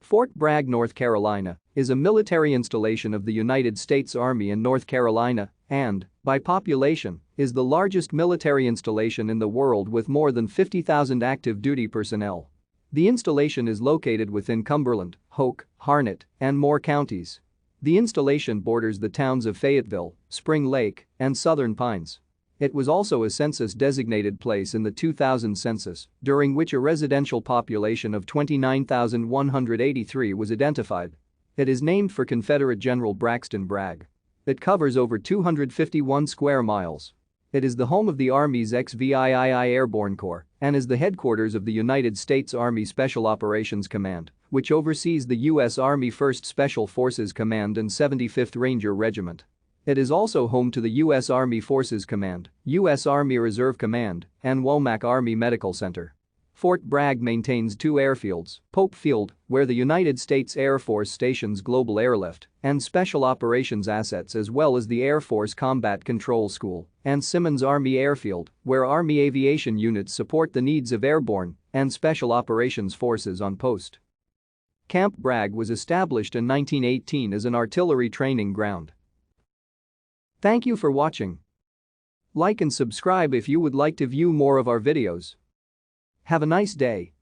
Fort Bragg, North Carolina, is a military installation of the United States Army in North Carolina and, by population, is the largest military installation in the world with more than 50,000 active duty personnel. The installation is located within Cumberland, Hoke, Harnett, and Moore counties. The installation borders the towns of Fayetteville, Spring Lake, and Southern Pines. It was also a census-designated place in the 2000 census, during which a residential population of 29,183 was identified. It is named for Confederate General Braxton Bragg. It covers over 251 square miles. It is the home of the Army's XVIII Airborne Corps and is the headquarters of the United States Army Special Operations Command, which oversees the U.S. Army 1st Special Forces Command and 75th Ranger Regiment. It is also home to the U.S. Army Forces Command, U.S. Army Reserve Command, and Womack Army Medical Center. Fort Bragg maintains two airfields, Pope Field, where the United States Air Force stations global airlift and special operations assets as well as the Air Force Combat Control School, and Simmons Army Airfield, where Army aviation units support the needs of airborne and special operations forces on post. Camp Bragg was established in 1918 as an artillery training ground. Thank you for watching. Like and subscribe if you would like to view more of our videos. Have a nice day.